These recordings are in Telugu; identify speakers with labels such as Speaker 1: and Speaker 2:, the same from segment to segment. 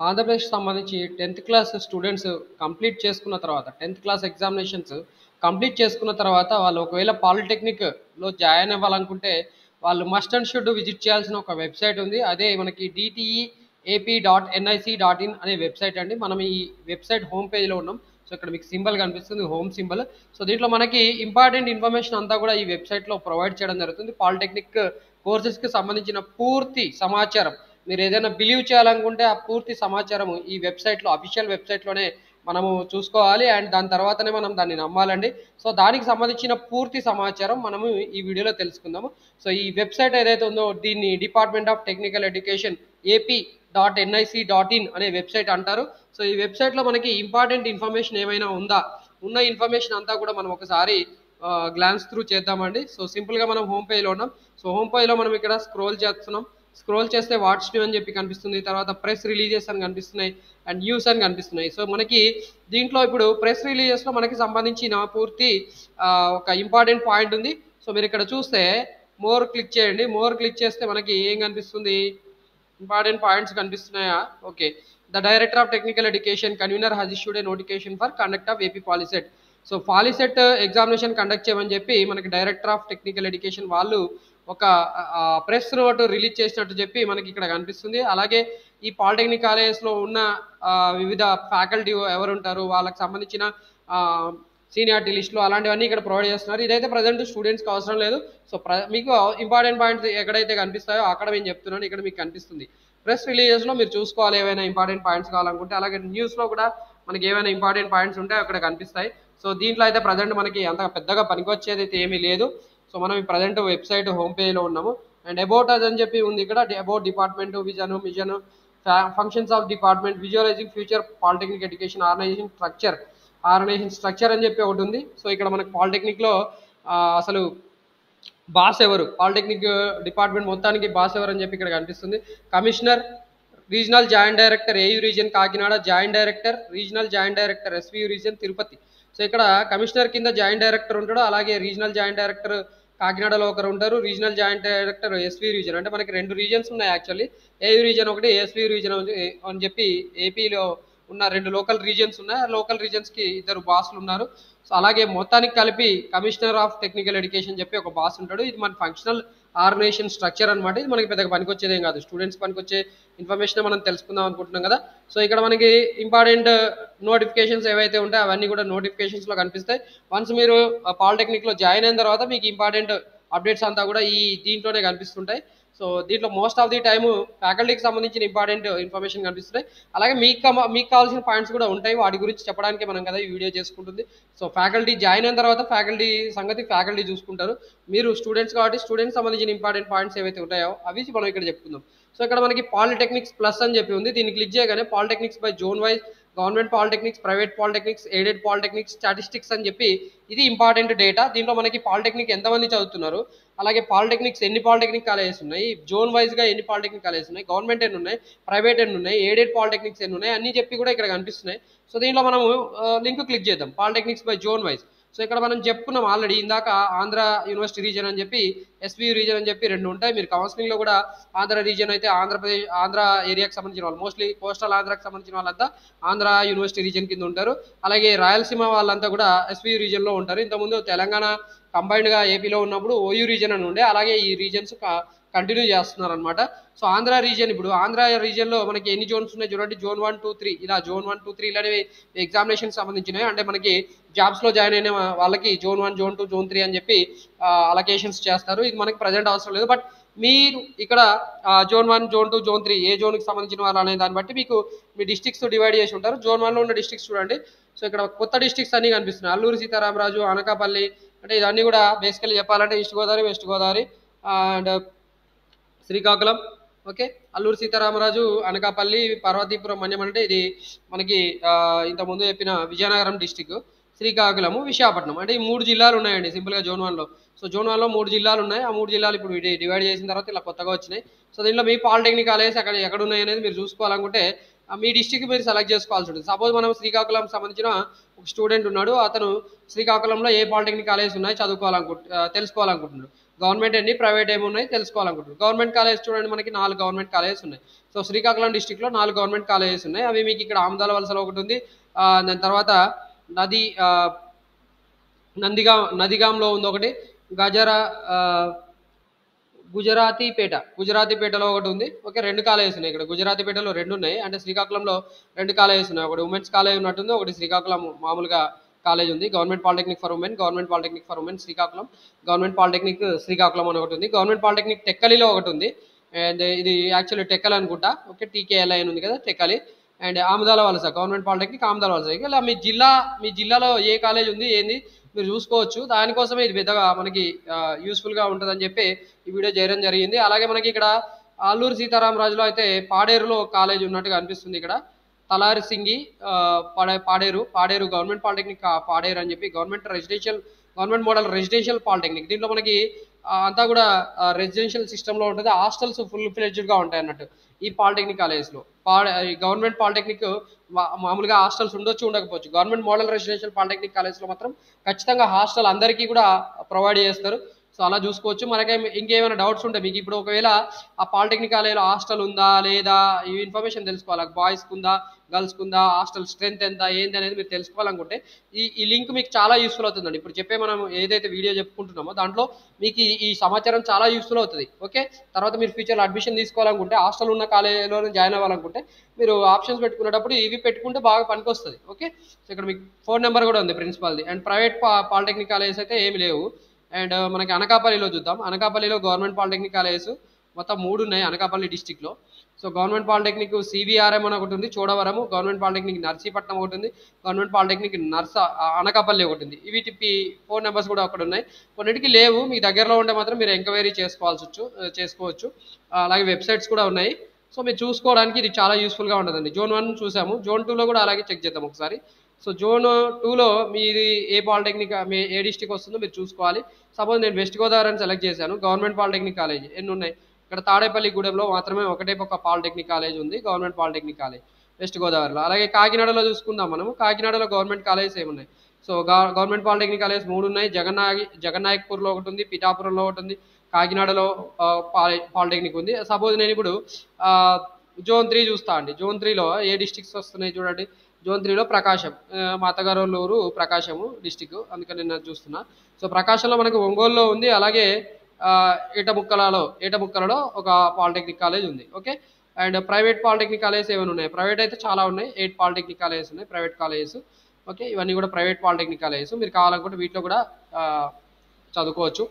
Speaker 1: ఆంధ్రప్రదేశ్‌కి సంబంధించి 10థ్ క్లాస్ స్టూడెంట్స్ కంప్లీట్ చేసుకున్న తర్వాత 10థ్ క్లాస్ ఎగ్జామినేషన్స్ కంప్లీట్ చేసుకున్న తర్వాత వాళ్ళు ఒకవేళ పాలిటెక్నిక్‌లో జాయిన్ అవ్వాలనుకుంటే వాళ్ళు మస్ట్ అండ్ షుడ్ విజిట్ చేయాల్సిన ఒక వెబ్‌సైట్ ఉంది. అదే మనకి dte.ap.nic.in అనే వెబ్‌సైట్ అండి. మనం ఈ వెబ్‌సైట్ హోమ్ పేజ్‌లో ఉన్నాం. సో, ఇక్కడ మీకు సింబల్ కనిపిస్తుంది హోమ్ సింబల్. సో, దీంట్లో మనకి ఇంపార్టెంట్ ఇన్ఫర్మేషన్ అంతా కూడా ఈ వెబ్‌సైట్‌లో ప్రొవైడ్ చేయడం జరుగుతుంది. పాలిటెక్నిక్ కోర్సెస్‌కి సంబంధించిన పూర్తి సమాచారం మీరు ఏదైనా బిలీవ్ చేయాలనుకుంటే ఆ పూర్తి సమాచారం ఈ వెబ్సైట్లో అఫీషియల్ వెబ్సైట్లోనే మనము చూసుకోవాలి అండ్ దాని తర్వాతనే మనం దాన్ని నమ్మాలండి. సో దానికి సంబంధించిన పూర్తి సమాచారం మనము ఈ వీడియోలో తెలుసుకుందాము. సో ఈ వెబ్సైట్ ఏదైతే ఉందో దీన్ని department of technical education AP.nic.in అనే వెబ్సైట్ అంటారు. సో ఈ వెబ్సైట్లో మనకి ఇంపార్టెంట్ ఇన్ఫర్మేషన్ ఏమైనా ఉందా, ఉన్న ఇన్ఫర్మేషన్ అంతా కూడా మనం ఒకసారి గ్లాన్స్ త్రూ చేద్దామండి. సో సింపుల్గా మనం హోమ్ పేజ్లో ఉన్నాం. సో హోమ్ పేజ్లో మనం ఇక్కడ స్క్రోల్ చేస్తున్నాం. స్క్రోల్ చేస్తే వాట్స్ న్యూ అని చెప్పి కనిపిస్తుంది. తర్వాత ప్రెస్ రిలీజెస్ అని కనిపిస్తున్నాయి అండ్ న్యూస్ అని కనిపిస్తున్నాయి. సో మనకి దీంట్లో ఇప్పుడు ప్రెస్ రిలీజెస్లో మనకి సంబంధించిన పూర్తి ఒక ఇంపార్టెంట్ పాయింట్ ఉంది. సో మీరు ఇక్కడ చూస్తే మోర్ క్లిక్ చేయండి. మోర్ క్లిక్ చేస్తే మనకి ఏం కనిపిస్తుంది, ఇంపార్టెంట్ పాయింట్స్ కనిపిస్తున్నాయా? Okay. The director of technical education convener has issued a notification for conduct of AP Polycet. So Polycet examination conduct చేయమని చెప్పి మనకి డైరెక్టర్ ఆఫ్ టెక్నికల్ ఎడ్యుకేషన్ వాళ్ళు ఒక ప్రెస్ నోట్ రిలీజ్ చేసినట్టు చెప్పి మనకి ఇక్కడ కనిపిస్తుంది. అలాగే ఈ పాలిటెక్నిక్ కాలేజెస్లో ఉన్న వివిధ ఫ్యాకల్టీ ఎవరు ఉంటారు, వాళ్ళకి సంబంధించిన సీనియారిటీ లిస్టులు అలాంటివన్నీ ఇక్కడ ప్రొవైడ్ చేస్తున్నారు. ఇదైతే ప్రజెంట్ స్టూడెంట్స్కి అవసరం లేదు. సో మీకు ఇంపార్టెంట్ పాయింట్స్ ఎక్కడైతే కనిపిస్తాయో అక్కడ నేను చెప్తున్నాను, ఇక్కడ మీకు కనిపిస్తుంది. ప్రెస్ రిలీజెస్లో మీరు చూసుకోవాలి ఏవైనా ఇంపార్టెంట్ పాయింట్స్ కావాలనుకుంటే. అలాగే న్యూస్లో కూడా మనకి ఏమైనా ఇంపార్టెంట్ పాయింట్స్ ఉంటే అక్కడ కనిపిస్తాయి. సో దీంట్లో అయితే ప్రజెంట్ మనకి అంత పెద్దగా పనికొచ్చేది అయితే ఏమీ లేదు. సో మనం ఈ ప్రజెంట్ వెబ్సైట్ హోమ్ పేజ్లో ఉన్నాము. అండ్ అబౌట్ అస్ అని చెప్పి ఉంది ఇక్కడ. About department vision, mission, functions of department, visualizing future polytechnic education, organization structure అని చెప్పి ఒకటి ఉంది. సో ఇక్కడ మనకి పాలిటెక్నిక్లో అసలు బాస్ ఎవరు, పాలిటెక్నిక్ డిపార్ట్మెంట్ మొత్తానికి బాస్ ఎవరు అని చెప్పి ఇక్కడ కనిపిస్తుంది. Commissioner, regional joint director AU reason Kakinada, joint director regional joint director SV reason Tirupati. So ఇక్కడ కమిషనర్ కింద జాయింట్ డైరెక్టర్ ఉంటాడు. అలాగే రీజనల్ జాయింట్ డైరెక్టర్ కాకినాడలో ఒకరు ఉంటారు. Regional joint director SV reason. అంటే మనకి రెండు రీజన్స్ ఉన్నాయి యాక్చువల్లీ. ఏయూ రీజన్ ఒకటి, ఎస్వీ రీజన్ అని చెప్పి ఏపీలో ఉన్న రెండు లోకల్ రీజన్స్ ఉన్నాయి. ఆ లోకల్ రీజన్స్కి ఇద్దరు బాసులు ఉన్నారు. సో అలాగే మొత్తానికి కలిపి కమిషనర్ ఆఫ్ టెక్నికల్ ఎడ్యుకేషన్ చెప్పి ఒక బాస్ ఉంటాడు. ఇది మన ఫంక్షనల్ ఆర్గనైజేషన్ స్ట్రక్చర్ అనమాట. ఇది మనకి పెద్దగా పనికొచ్చేదేం కాదు, స్టూడెంట్స్ పనికొచ్చే ఇన్ఫర్మేషన్ మనం తెలుసుకుందాం అనుకుంటున్నాం కదా. సో ఇక్కడ మనకి ఇంపార్టెంట్ నోటిఫికేషన్స్ ఏవైతే ఉంటాయో అవన్నీ కూడా నోటిఫికేషన్స్లో కనిపిస్తాయి. వన్స్ మీరు పాలిటెక్నిక్లో జాయిన్ అయిన తర్వాత మీకు ఇంపార్టెంట్ అప్డేట్స్ అంతా కూడా ఈ దీంట్లోనే కనిపిస్తుంటాయి. సో దీంట్లో మోస్ట్ ఆఫ్ ది టైము ఫ్యాకల్టీకి సంబంధించిన ఇంపార్టెంట్ ఇన్ఫర్మేషన్ కనిపిస్తున్నాయి. అలాగే మీకు కావాల్సిన పాయింట్స్ కూడా ఉంటాయి, వాటి గురించి చెప్పడానికి మనం కదా ఈ వీడియో చేసుకుంటుంది. సో ఫ్యాకల్టీ జాయిన్ అయిన తర్వాత ఫ్యాకల్టీ సంగతి ఫ్యాకల్టీ చూసుకుంటారు. మీరు స్టూడెంట్స్ కాబట్టి స్టూడెంట్స్ సంబంధించిన ఇంపార్టెంట్ పాయింట్స్ ఏవైతే ఉంటాయో అవి మనం ఇక్కడ చెప్పుకుందాం. సో ఇక్కడ మనకి పాలిటెక్నిక్స్ ప్లస్ అని చెప్పి ఉంది. దీన్ని క్లిక్ చేయగానే polytechnics by zone wise, government polytechnics, private polytechnics, aided polytechnics, statistics అని చెప్పి ఇది ఇంపార్టెంట్ డేటా. దీంట్లో మనకి పాలిటెక్నిక్ ఎంతమంది చదువుతున్నారు, అలాగే పాలిటెక్నిక్స్ ఎన్ని పాలిటెక్నిక్ కాలేజెస్ ఉన్నాయి, జోన్ వైజ్గా ఎన్ని పాలిటెక్నిక్ కాలేజెస్ ఉన్నాయి, గవర్నమెంట్ ఎన్ని ఉన్నాయి, ప్రైవేట్ ఎన్ని ఉన్నాయి, ఎయిడెడ్ పాలిటెక్నిక్స్ ఎన్ని ఉన్నాయి అన్ని చెప్పి కూడా ఇక్కడ కనిపిస్తున్నాయి. సో దీంట్లో మనము లింక్ క్లిక్ చేద్దాం, polytechnics by zone wise. So ఇక్కడ మనం చెప్పుకున్నాం ఆల్రెడీ ఇందాక ఆంధ్ర యూనివర్సిటీ రీజన్ అని చెప్పి, ఎస్వీ రీజన్ అని చెప్పి రెండు ఉంటాయి. మీరు కౌన్సిలింగ్లో కూడా ఆంధ్ర రీజన్ అయితే ఆంధ్రప్రదేశ్ ఆంధ్ర ఏరియాకి సంబంధించిన వాళ్ళు, మోస్ట్లీ కోస్టల్ ఆంధ్రాకి సంబంధించిన వాళ్ళంతా ఆంధ్ర యూనివర్సిటీ రీజన్ కింద ఉంటారు. అలాగే రాయలసీమ వాళ్ళంతా కూడా ఎస్వీ రీజన్లో ఉంటారు. ఇంతకుముందు తెలంగాణ కంబైన్డ్గా ఏపీలో ఉన్నప్పుడు ఓయూ రీజన్ అని ఉండే, అలాగే ఈ రీజన్స్ కంటిన్యూ చేస్తున్నారు అనమాట. సో ఆంధ్ర రీజన్, ఇప్పుడు ఆంధ్ర రీజన్లో మనకి ఎన్ని జోన్స్ ఉన్నాయి చూడండి, జోన్ 1, 2, 3 ఇలా జోన్ 1, 2, 3 అనేవి ఎగ్జామినేషన్ సంబంధించినవి. అంటే మనకి జాబ్స్లో జాయిన్ అయిన వాళ్ళకి జోన్ 1, జోన్ 2, జోన్ 3 అని చెప్పి అలొకేషన్స్ చేస్తారు. ఇది మనకి ప్రజెంట్ అవసరం లేదు. బట్ మీరు ఇక్కడ జోన్ 1, జోన్ 2, జోన్ 3 ఏ జోన్కి సంబంధించిన వాళ్ళు అనే దాన్ని బట్టి మీకు మీ డిస్ట్రిక్ట్స్ డివైడ్ చేసి ఉంటారు. జోన్ 1లో ఉన్న డిస్ట్రిక్ట్స్ చూడండి. సో ఇక్కడ కొత్త డిస్ట్రిక్ట్స్ అన్ని కనిపిస్తున్నాయి, అల్లూరు సీతారామరాజు, అనకాపల్లి. అంటే ఇవన్నీ కూడా బేసికల్లీ చెప్పాలంటే east Godavari, west Godavari and Srikakulam. Okay, Alluri Sitaramaraju, Anakapalli, Parvathipuram, Manyam అంటే ఇది మనకి ఇంతకుముందు చెప్పిన విజయనగరం డిస్టిక్, శ్రీకాకుళము, విశాఖపట్నం. అంటే ఈ 3 జిల్లాలు ఉన్నాయండి సింపుల్గా జోన్ 1లో. సో జోన్ 1లో 3 జిల్లాలు ఉన్నాయి. ఆ 3 జిల్లాలు ఇప్పుడు డివైడ్ చేసిన తర్వాత ఇలా కొత్తగా వచ్చినాయి. సో దీంట్లో మీ పాలిటెక్నిక్ కాలేజెస్ ఎక్కడ ఉన్నాయి అనేది మీరు చూసుకోవాలనుకుంటే మీ డిస్టిక్ మీరు సెలెక్ట్ చేసుకోవాల్సి ఉంటుంది. సపోజ్ మనం శ్రీకాకుళం సంబంధించిన ఒక స్టూడెంట్ ఉన్నాడు, అతను శ్రీకాకుళంలో ఏ పాలిటెక్నిక్ కాలేజెస్ ఉన్నాయి తెలుసుకోవాలనుకుంటున్నాడు. గవర్నమెంట్ ఎన్ని ప్రైవేట్ ఏమున్నాయి తెలుసుకోవాలనుకుంటున్నారు. గవర్నమెంట్ కాలేజ్ చూడండి, మనకి 4 గవర్నమెంట్ కాలేజెస్ ఉన్నాయి. సో శ్రీకాకుళం డిస్టిక్లో 4 గవర్నమెంట్ కాలేజెస్ ఉన్నాయి. అవి మీకు ఇక్కడ ఆమదాల వలసలో ఒకటి ఉంది, దాని తర్వాత నది నదిగాంలో ఉంది ఒకటి, గజరా గుజరాతీపేటలో ఒకటి ఉంది. ఓకే, 2 కాలేజెస్ ఉన్నాయి ఇక్కడ. గుజరాతీపేటలో 2 ఉన్నాయి, అంటే శ్రీకాకుళంలో 2 కాలేజెస్ ఉన్నాయి. ఒకటి ఉమెన్స్ కాలేజ్ ఉన్నట్టుంది, ఒకటి శ్రీకాకుళం మామూలుగా కాలేజ్ ఉంది. Government polytechnic for women, government polytechnic for women Srikakulam, government polytechnic Srikakulam అని ఒకటి ఉంది. గవర్నమెంట్ పాలిటెక్నిక్ టెక్కలిలో ఒకటి ఉంది, అండ్ ఇది యాక్చువల్లీ టెక్కల్ అనుకుంటా. ఓకే, టీకేఎల్ఐ అని ఉంది కదా, టెక్కలి. అండ్ ఆమదాల వలస, గవర్నమెంట్ పాలిటెక్నిక్ ఆమదాల వలస. ఇలా మీ జిల్లాలో ఏ కాలేజ్ ఉంది ఏంది మీరు చూసుకోవచ్చు. దానికోసమే ఇది పెద్దగా మనకి యూస్ఫుల్గా ఉంటుందని చెప్పి ఈ వీడియో చేయడం జరిగింది. అలాగే మనకి ఇక్కడ అల్లూరు సీతారామరాజులో అయితే పాడేరులో కాలేజ్ ఉన్నట్టుగా అనిపిస్తుంది. ఇక్కడ తలారి సింగి పాడేరు గవర్నమెంట్ పాలిటెక్నిక్ పాడేరు అని చెప్పి గవర్నమెంట్ మోడల్ రెసిడెన్షియల్ పాలిటెక్నిక్. దీంట్లో మనకి అంతా కూడా రెసిడెన్షియల్ సిస్టంలో ఉంటుంది. హాస్టల్స్ ఫుల్ ఫ్లెడ్జ్డ్గా ఉంటాయి అన్నట్టు ఈ పాలిటెక్నిక్ కాలేజ్లో. గవర్నమెంట్ పాలిటెక్నిక్ మామూలుగా హాస్టల్స్ ఉండొచ్చు, ఉండకపోవచ్చు. గవర్నమెంట్ మోడల్ రెసిడెన్షియల్ పాలిటెక్నిక్ కాలేజ్లో మాత్రం ఖచ్చితంగా హాస్టల్ అందరికీ కూడా ప్రొవైడ్ చేస్తారు. సో అలా చూసుకోవచ్చు. మనకి ఇంకేమైనా డౌట్స్ ఉంటే మీకు ఇప్పుడు ఒకవేళ ఆ పాలిటెక్నిక్ కాలేజ్లో హాస్టల్ ఉందా లేదా ఈ ఇన్ఫర్మేషన్ తెలుసుకోవాలి, బాయ్స్కి ఉందా గర్ల్స్కి ఉందా, హాస్టల్ స్ట్రెంత్ ఎంత ఏంది అనేది మీరు తెలుసుకోవాలనుకుంటే ఈ లింక్ మీకు చాలా యూస్ఫుల్ అవుతుందండి. ఇప్పుడు చెప్పే మనం ఏదైతే వీడియో చెప్పుకుంటున్నామో దాంట్లో మీకు ఈ సమాచారం చాలా యూస్ఫుల్ అవుతుంది. ఓకే, తర్వాత మీరు ఫ్యూచర్లో అడ్మిషన్ తీసుకోవాలనుకుంటే, హాస్టల్ ఉన్న కాలేజీలో జాయిన్ అవ్వాలనుకుంటే మీరు ఆప్షన్స్ పెట్టుకునేటప్పుడు ఇవి పెట్టుకుంటే బాగా పనికొస్తుంది. ఓకే, సో ఇక్కడ మీకు ఫోన్ నెంబర్ కూడా ఉంది ప్రిన్సిపాల్ది. అండ్ ప్రైవేట్ పాలిటెక్నిక్ కాలేజెస్ అయితే ఏమి లేవు. అండ్ మనకి అనకాపల్లిలో చూద్దాం. అనకాపల్లిలో గవర్నమెంట్ పాలిటెక్నిక్ కాలేజెస్ మొత్తం 3 ఉన్నాయి అనకాపల్లి డిస్టిక్లో. సో గవర్నమెంట్ పాలిటెక్నిక్ సివిఆర్ఎం అని ఒకటి ఉంది చోడవరము, గవర్నమెంట్ పాలిటెక్నిక్ నర్సీపట్నం ఒకటి ఉంది, గవర్నమెంట్ పాలిటెక్నిక్ అనకాపల్లి ఒకటి ఉంది. వీటి ఫోన్ నెంబర్స్ కూడా అక్కడ ఉన్నాయి. కొన్నిటికి లేవు, మీ దగ్గరలో ఉంటే మాత్రం మీరు ఎంక్వైరీ చేసుకోవచ్చు. అలాగే వెబ్సైట్స్ కూడా ఉన్నాయి. సో మీరు చూసుకోవడానికి ఇది చాలా యూస్ఫుల్గా ఉంటుందండి. జోన్ 1 చూసాము, జోన్ 2లో కూడా అలాగే చెక్ చేద్దాం ఒకసారి. సో జోన్ 2లో మీది ఏ పాలిటెక్నిక్ ఏ డిస్టిక్ వస్తుందో మీరు చూసుకోవాలి. సపోజ్ నేను వెస్ట్ గోదావరి అని సెలెక్ట్ చేశాను. గవర్నమెంట్ పాలిటెక్నిక్ కాలేజ్ ఎన్ని ఉన్నాయి ఇక్కడ? తాడేపల్లి గూడెంలో మాత్రమే ఒక పాలిటెక్నిక్ కాలేజ్ ఉంది, గవర్నమెంట్ పాలిటెక్నిక్ కాలేజ్ వెస్ట్ గోదావరిలో. అలాగే కాకినాడలో చూసుకుందాం మనము. కాకినాడలో గవర్నమెంట్ కాలేజెస్ ఏమున్నాయి? సో గవర్నమెంట్ పాలిటెక్నిక్ కాలేజ్ 3 ఉన్నాయి. జగన్నాయక్పూర్లో ఒకటి ఉంది, పిఠాపురంలో ఒకటి ఉంది, కాకినాడలో పాలిటెక్నిక్ ఉంది. సపోజ్ నేను ఇప్పుడు జోన్ 3 చూస్తా అండి. జోన్ 3లో ఏ డిస్టిక్స్ వస్తున్నాయి చూడండి. జోన్ 3లో ప్రకాశం, మా అత్తగారు ఊరు ప్రకాశము డిస్టిక్, అందుకని నేను చూస్తున్నా. సో ప్రకాశంలో మనకు ఒంగోలులో ఉంది, అలాగే ఏటముక్కలలో ఒక పాలిటెక్నిక్ కాలేజ్ ఉంది. Okay, and private polytechnic colleges ఏమైనా ఉన్నాయి? ప్రైవేట్ అయితే చాలా ఉన్నాయి, 8 పాలిటెక్నిక్ కాలేజెస్ ఉన్నాయి ప్రైవేట్ కాలేజెస్. ఓకే, ఇవన్నీ కూడా ప్రైవేట్ పాలిటెక్నిక్ కాలేజెస్. మీరు కావాలనుకుంటే వీటిలో కూడా చదువుకోవచ్చు.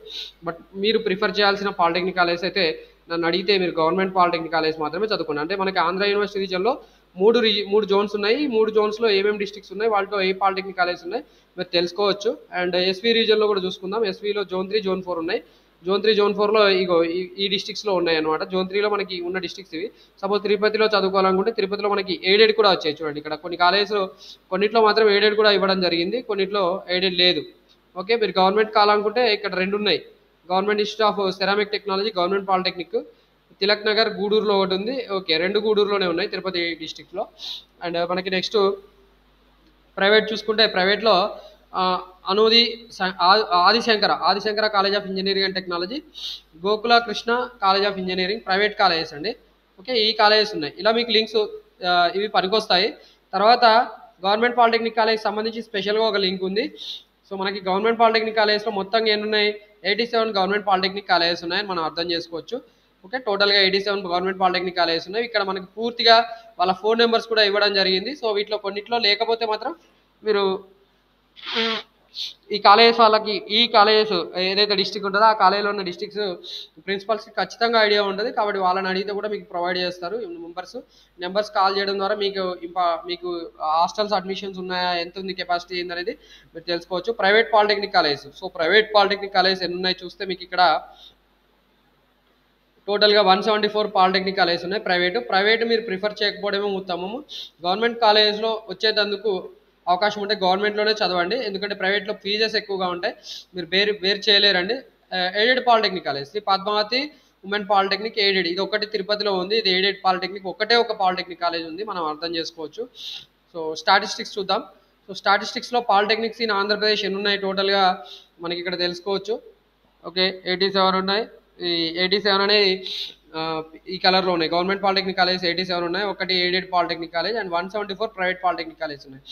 Speaker 1: బట్ మీరు ప్రిఫర్ చేయాల్సిన పాలిటెక్నిక్ కాలేజెస్ అయితే నన్ను అడిగితే మీరు గవర్నమెంట్ పాలిటెక్నిక్ కాలేజ్ మాత్రమే చదువుకోండి. అంటే మనకి ఆంధ్ర యూనివర్సిటీ రీజన్లో 3 జోన్స్ ఉన్నాయి. 3 జోన్స్లో ఏమేమి డిస్ట్రిక్ట్స్ ఉన్నాయి, వాళ్ళతో ఏ పాలిటెక్నిక్ కాలేజ్ ఉన్నాయి మీరు తెలుసుకోవచ్చు. అండ్ ఎస్వీ రీజన్లో కూడా చూసుకుందాం. ఎస్వీలో జోన్ 3 జోన్ 4 ఉన్నాయి. జోన్ 3 జోన్ 4లో ఈ డిస్ట్రిక్ట్స్లో ఉన్నాయి అనమాట. జోన్ 3లో మనకి ఉన్న డిస్ట్రిక్ట్స్ ఇవి. సపోజ్ తిరుపతిలో చదువుకోవాలనుకుంటే తిరుపతిలో మనకి ఎయిడెడ్ కూడా వచ్చాయి చూడండి. ఇక్కడ కొన్ని కాలేజెస్ కొన్నిట్లో మాత్రం ఎయిడెడ్ కూడా ఇవ్వడం జరిగింది, కొన్నిట్లో ఎయిడెడ్ లేదు. ఓకే, మీరు గవర్నమెంట్ కావాలనుకుంటే ఇక్కడ 2 ఉన్నాయి. Government institute of ceramic technology, government polytechnic Tilak Nagar గూడూరులో ఒకటి ఉంది. ఓకే, 2 గూడూరులోనే ఉన్నాయి తిరుపతి డిస్టిక్లో. అండ్ మనకి నెక్స్ట్ ప్రైవేట్ చూసుకుంటే ప్రైవేట్లో Adi Shankara college of engineering and technology, Gokula Krishna college of engineering private colleges అండి. ఓకే, ఈ కాలేజెస్ ఉన్నాయి. ఇలా మీకు లింక్స్ ఇవి పనికొస్తాయి. తర్వాత గవర్నమెంట్ పాలిటెక్నిక్ కాలేజ్ సంబంధించి స్పెషల్గా ఒక లింక్ ఉంది. సో మనకి గవర్నమెంట్ పాలిటెక్నిక్ కాలేజ్లో మొత్తంగా ఎన్ని ఉన్నాయి? 87 గవర్నమెంట్ పాలిటెక్నిక్ కాలేజెస్ ఉన్నాయని మనం అర్థం చేసుకోవచ్చు. ఓకే, టోటల్గా 87 గవర్నమెంట్ పాలిటెక్నిక్ కాలేజెస్ ఉన్నాయి. ఇక్కడ మనకి పూర్తిగా వాళ్ళ ఫోన్ నెంబర్స్ కూడా ఇవ్వడం జరిగింది. సో వీటిలో కొన్నిట్లో లేకపోతే మాత్రం మీరు ఈ కాలేజెస్ ఏదైతే డిస్టిక్ ఉంటుందో ఆ కాలేజీలో ఉన్న డిస్టిక్స్ ప్రిన్సిపల్స్కి ఖచ్చితంగా ఐడియా ఉంటుంది. కాబట్టి వాళ్ళని అడిగితే కూడా మీకు ప్రొవైడ్ చేస్తారు నెంబర్స్ కాల్ చేయడం ద్వారా మీకు హాస్టల్స్ అడ్మిషన్స్ ఉన్నాయా, ఎంత ఉంది కెపాసిటీ ఏందనేది మీరు తెలుసుకోవచ్చు. Private polytechnic college. So private polytechnic college ఎన్ని ఉన్నాయి చూస్తే మీకు ఇక్కడ టోటల్గా 174 పాలిటెక్నిక్ కాలేజెస్ ఉన్నాయి. ప్రైవేట్ మీరు ప్రిఫర్ చేయకపోవడమే ఉత్తమము. గవర్నమెంట్ కాలేజ్లో వచ్చేటందుకు అవకాశం ఉంటే గవర్నమెంట్లోనే చదవండి, ఎందుకంటే ప్రైవేట్లో ఫీజెస్ ఎక్కువగా ఉంటాయి, మీరు వేరు చేయలేరండి. Aided polytechnic college Shri Padmavati women polytechnic aided, ఇది ఒకటి తిరుపతిలో ఉంది. ఇది ఎయిడెడ్ పాలిటెక్నిక్, ఒక పాలిటెక్నిక్ కాలేజ్ ఉంది, మనం అర్థం చేసుకోవచ్చు. సో స్టాటిస్టిక్స్ చూద్దాం. సో స్టాటిస్టిక్స్లో పాలిటెక్నిక్స్ ఇన్ ఆంధ్రప్రదేశ్ ఎన్ని ఉన్నాయి టోటల్గా మనకి ఇక్కడ తెలుసుకోవచ్చు. ఓకే 87 ఉన్నాయి. ఈ 87 అనేది ఆ, ఈ కలర్లో ఉన్నాయి. గవర్నమెంట్ పాలిటెక్నిక్ కాలేజ్ 87 ఉన్నాయి, ఒకటి aided polytechnic college and 174 private polytechnic college ఉన్నాయి.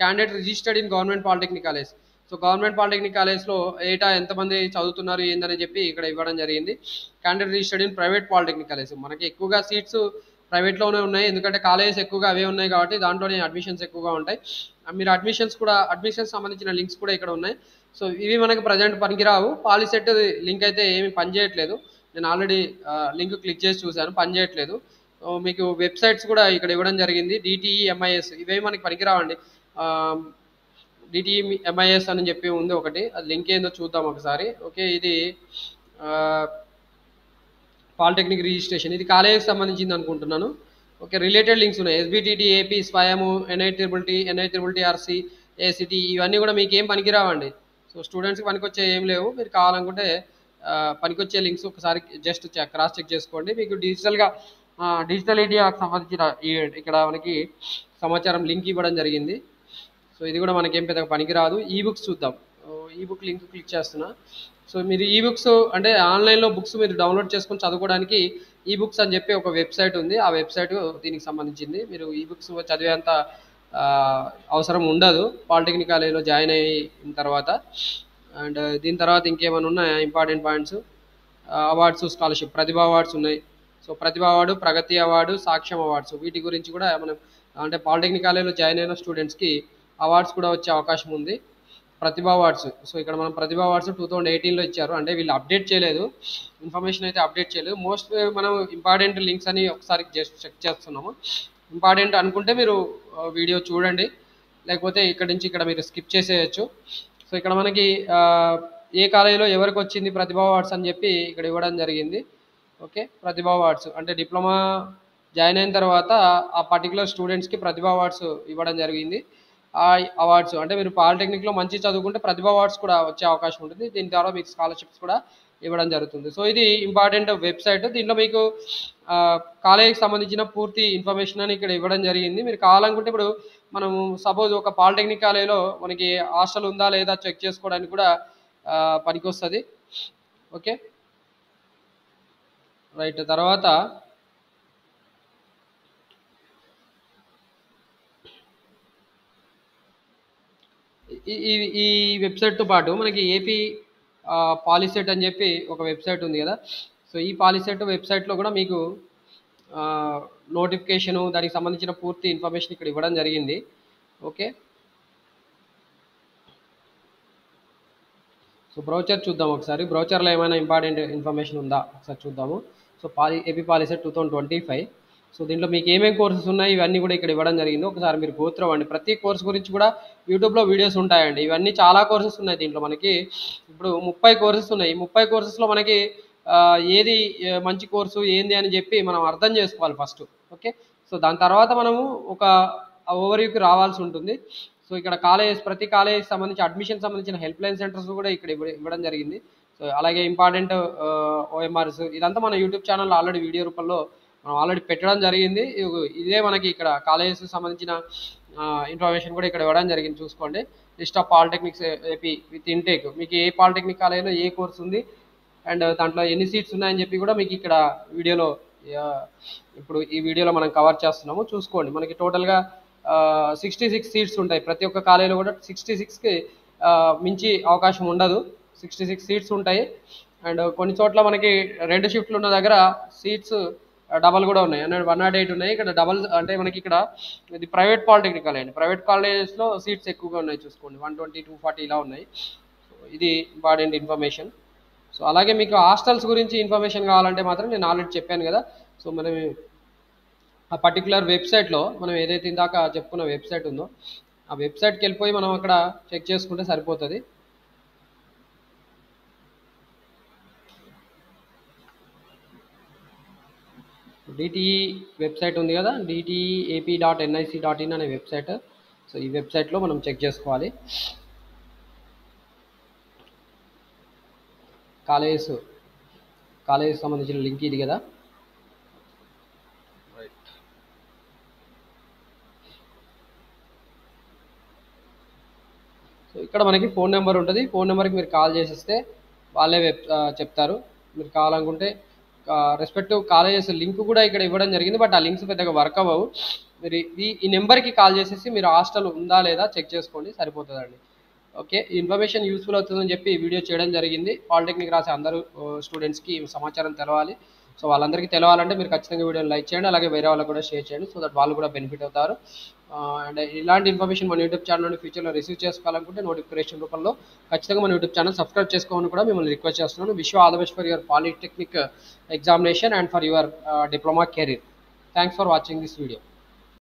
Speaker 1: Candidate registered in government polytechnic college. So government polytechnic కాలేజ్లో ఏటా ఎంతమంది చదువుతున్నారు ఏందని చెప్పి ఇక్కడ ఇవ్వడం జరిగింది. Candidate registered in private polytechnic college. మనకి ఎక్కువగా సీట్స్ ప్రైవేట్లోనే ఉన్నాయి, ఎందుకంటే కాలేజెస్ ఎక్కువగా అవే ఉన్నాయి కాబట్టి దాంట్లోనే అడ్మిషన్స్ ఎక్కువగా ఉంటాయి. మీరు అడ్మిషన్స్ సంబంధించిన లింక్స్ కూడా ఇక్కడ ఉన్నాయి. సో ఇవి మనకి ప్రజెంట్ పనికిరావు. పాలిసెట్ లింక్ అయితే ఏమి పనిచేయట్లేదు. నేను ఆల్రెడీ లింక్ క్లిక్ చేసి చూశాను, పనిచేయట్లేదు. సో మీకు వెబ్సైట్స్ కూడా ఇక్కడ ఇవ్వడం జరిగింది. డిటిఈ ఎంఐఎస్ ఇవేవి మనకి పనికిరావండి. డిటిఈ ఎంఐఎస్ అని చెప్పి ఉంది ఒకటి, అది లింక్ ఏందో చూద్దాం ఒకసారి. ఓకే, ఇది పాలిటెక్నిక్ రిజిస్ట్రేషన్, ఇది కాలేజీకి సంబంధించింది అనుకుంటున్నాను. ఓకే, రిలేటెడ్ లింక్స్ ఉన్నాయి. ఎస్బిటిటి, ఏపీ, స్వయము, ఎన్ఐట్రిబుల్టీ, ఏసిటీ, ఇవన్నీ కూడా మీకు ఏం పనికిరావండి. సో స్టూడెంట్స్కి పనికొచ్చే ఏం లేవు. మీరు కావాలనుకుంటే పనికొచ్చే లింక్స్ ఒకసారి జస్ట్ క్రాస్ చెక్ చేసుకోండి. మీకు డిజిటల్ ఇండియాకి సంబంధించిన ఇక్కడ మనకి సమాచారం లింక్ ఇవ్వడం జరిగింది. సో ఇది కూడా మనకేం పెద్దగా పనికిరాదు. ఈబుక్స్ చూద్దాం. ఈబుక్ లింక్ క్లిక్ చేస్తున్నా. సో మీరు ఈబుక్స్ అంటే ఆన్లైన్లో బుక్స్ మీరు డౌన్లోడ్ చేసుకొని చదువుకోవడానికి ఈబుక్స్ అని చెప్పి ఒక వెబ్సైట్ ఉంది. ఆ వెబ్సైట్ దీనికి సంబంధించింది. మీరు ఈబుక్స్ చదివేంత అవసరం ఉండదు పాలిటెక్నిక్ కాలేజీలో జాయిన్ అయిన తర్వాత. అండ్ దీని తర్వాత ఇంకేమైనా ఉన్నాయా ఇంపార్టెంట్ పాయింట్స్? అవార్డ్స్, స్కాలర్షిప్, ప్రతిభ అవార్డ్స్ ఉన్నాయి. సో ప్రతిభ అవార్డు, ప్రగతి అవార్డు, సాక్ష్యం అవార్డ్స్, వీటి గురించి కూడా మనం అంటే పాలిటెక్నిక్ కాలేజీలో జాయిన్ అయిన స్టూడెంట్స్కి అవార్డ్స్ కూడా వచ్చే అవకాశం ఉంది. ప్రతిభ అవార్డ్స్, సో ఇక్కడ మనం ప్రతిభ అవార్డ్స్ 2018లో ఇచ్చారు, అంటే వీళ్ళు అప్డేట్ చేయలేదు, ఇన్ఫర్మేషన్ అయితే అప్డేట్ చేయలేదు. మోస్ట్ మనం ఇంపార్టెంట్ లింక్స్ అని ఒకసారి జస్ట్ చెక్ చేస్తున్నాము. ఇంపార్టెంట్ అనుకుంటే మీరు వీడియో చూడండి, లేకపోతే ఇక్కడ నుంచి ఇక్కడ మీరు స్కిప్ చేసేయచ్చు. సో ఇక్కడ మనకి ఏ కాలేజీలో ఎవరికి వచ్చింది ప్రతిభ అవార్డ్స్ అని చెప్పి ఇక్కడ ఇవ్వడం జరిగింది. ఓకే, ప్రతిభ అవార్డ్స్ అంటే డిప్లొమా జాయిన్ అయిన తర్వాత ఆ పర్టికులర్ స్టూడెంట్స్కి ప్రతిభ అవార్డ్స్ ఇవ్వడం జరిగింది. ఆ అవార్డ్స్ అంటే మీరు పాలిటెక్నిక్లో మంచి చదువుకుంటే ప్రతిభ అవార్డ్స్ కూడా వచ్చే అవకాశం ఉంటుంది. దీని ద్వారా మీకు స్కాలర్షిప్స్ కూడా ఇవ్వడం జరుగుతుంది. సో ఇది ఇంపార్టెంట్ వెబ్సైట్. దీంట్లో మీకు కాలేజీకి సంబంధించిన పూర్తి ఇన్ఫర్మేషన్ అని ఇక్కడ ఇవ్వడం జరిగింది. మీరు కావాలనుకుంటే ఇప్పుడు మనము సపోజ్ ఒక పాలిటెక్నిక్ కాలేజీలో మనకి హాస్టల్ ఉందా లేదా చెక్ చేసుకోవడానికి కూడా పనికొస్తుంది. Okay right. తర్వాత ఈ వెబ్సైట్తో పాటు మనకి ఏపీ పాలిసెట్ అని చెప్పి ఒక వెబ్సైట్ ఉంది కదా. సో ఈ పాలిసెట్ వెబ్సైట్లో కూడా మీకు నోటిఫికేషను, దానికి సంబంధించిన పూర్తి ఇన్ఫర్మేషన్ ఇక్కడ ఇవ్వడం జరిగింది. ఓకే, సో బ్రౌచర్ చూద్దాం ఒకసారి. బ్రౌచర్లో ఏమైనా ఇంపార్టెంట్ ఇన్ఫర్మేషన్ ఉందా ఒకసారి చూద్దాము. So AP POLYCET 2025. సో దీంట్లో మీకు ఏమేమి కోర్సెస్ ఉన్నాయి ఇవన్నీ కూడా ఇక్కడ ఇవ్వడం జరిగింది. ఒకసారి మీరు గోత్రం అండి. ప్రతి కోర్స్ గురించి కూడా యూట్యూబ్లో వీడియోస్ ఉంటాయండి. ఇవన్నీ చాలా కోర్సెస్ ఉన్నాయి దీంట్లో. మనకి ఇప్పుడు 30 కోర్సెస్ ఉన్నాయి. 30 కోర్సెస్లో మనకి ఏది మంచి కోర్సు ఏంది అని చెప్పి మనం అర్థం చేసుకోవాలి ఫస్ట్. ఓకే, సో దాని తర్వాత మనము ఒక ఓవర్వ్యూకి రావాల్సి ఉంటుంది. సో ఇక్కడ ప్రతి కాలేజ్ సంబంధించి అడ్మిషన్ సంబంధించిన హెల్ప్ లైన్ సెంటర్స్ కూడా ఇక్కడ ఇవ్వడం జరిగింది. సో అలాగే ఇంపార్టెంట్ ఓఎంఆర్స్, ఇదంతా మన యూట్యూబ్ ఛానల్లో ఆల్రెడీ వీడియో రూపంలో మనం ఆల్రెడీ పెట్టడం జరిగింది. ఇదే మనకి ఇక్కడ కాలేజెస్కి సంబంధించిన ఇన్ఫర్మేషన్ కూడా ఇక్కడ ఇవ్వడం జరిగింది. చూసుకోండి. List of polytechnics AP with intake, మీకు ఏ పాలిటెక్నిక్ కాలేజీలో ఏ కోర్స్ ఉంది అండ్ దాంట్లో ఎన్ని సీట్స్ ఉన్నాయని చెప్పి కూడా మీకు ఇక్కడ వీడియోలో ఇప్పుడు ఈ వీడియోలో మనం కవర్ చేస్తున్నాము. చూసుకోండి. మనకి టోటల్గా 66 సీట్స్ ఉంటాయి. ప్రతి ఒక్క కాలేజీలో కూడా 66కి మించి అవకాశం ఉండదు. 66 సీట్స్ ఉంటాయి. అండ్ కొన్ని చోట్ల మనకి 2 షిఫ్ట్లు ఉన్న దగ్గర సీట్స్ డబల్ కూడా ఉన్నాయి. 108 ఉన్నాయి. ఇక్కడ డబల్ అంటే మనకి ఇక్కడ ఇది ప్రైవేట్ పాలిటెక్నిక్ కాలేజ్. ప్రైవేట్ కాలేజెస్లో సీట్స్ ఎక్కువగా ఉన్నాయి. చూసుకోండి, 120, 240 ఇలా ఉన్నాయి. సో ఇది ఇంపార్టెంట్ ఇన్ఫర్మేషన్. సో అలాగే మీకు హాస్టల్స్ గురించి ఇన్ఫర్మేషన్ కావాలంటే మాత్రం నేను ఆల్రెడీ చెప్పాను కదా. సో మనం ఆ పర్టికులర్ వెబ్సైట్లో మనం ఏదైతే ఇందాక చెప్పుకున్న వెబ్సైట్ ఉందో ఆ వెబ్సైట్కి వెళ్ళిపోయి మనం అక్కడ చెక్ చేసుకుంటే సరిపోతుంది. డిటిఈ వెబ్సైట్ ఉంది కదా, dteap.nic.in అనే వెబ్సైట్. సో ఈ వెబ్సైట్లో మనం చెక్ చేసుకోవాలి. కాలేజ్ సంబంధించిన లింక్ ఇది కదా. రైట్. సో ఇక్కడ మనకి ఫోన్ నెంబర్ ఉంటుంది. ఫోన్ నెంబర్కి మీరు కాల్ చేసేస్తే వాళ్ళే చెప్తారు. మీరు కావాలనుకుంటే రెస్పెక్టివ్ కాలేజెస్ లింక్ కూడా ఇక్కడ ఇవ్వడం జరిగింది, బట్ ఆ లింక్స్ పెద్దగా వర్క్ అవ్వవు. మీరు ఈ నెంబర్కి కాల్ చేసేసి మీరు హాస్టల్ ఉందా లేదా చెక్ చేసుకోండి, సరిపోతుందండి. ఓకే, ఈ ఇన్ఫర్మేషన్ యూస్ఫుల్ అవుతుందని చెప్పి ఈ వీడియో చేయడం జరిగింది. పాలిటెక్నిక్ రాసే అందరూ స్టూడెంట్స్కి సమాచారం తెలవాలి. సో వాళ్ళందరికీ తెలవాలంటే మీరు ఖచ్చితంగా వీడియోని లైక్ చేయండి, అలాగే వేరే వాళ్ళకి కూడా షేర్ చేయండి, సో దట్ వాళ్ళు కూడా బెనిఫిట్ అవుతారు. అండ్ ఇలాంటి ఇన్ఫర్మేషన్ మన యూట్యూబ్ ఛానల్ నుండి ఫ్యూచర్లో రిసీవ్ చేసుకోవాలనుకుంటే నోటిఫికేషన్ రూపంలో ఖచ్చితంగా మన యూట్యూబ్ ఛానల్ సబ్స్క్రైబ్ చేసుకోవాలని కూడా మిమ్మల్ని రిక్వెస్ట్ చేస్తున్నాను. Wish you all the best for your polytechnic examination and for your diploma career. Thanks for watching this video.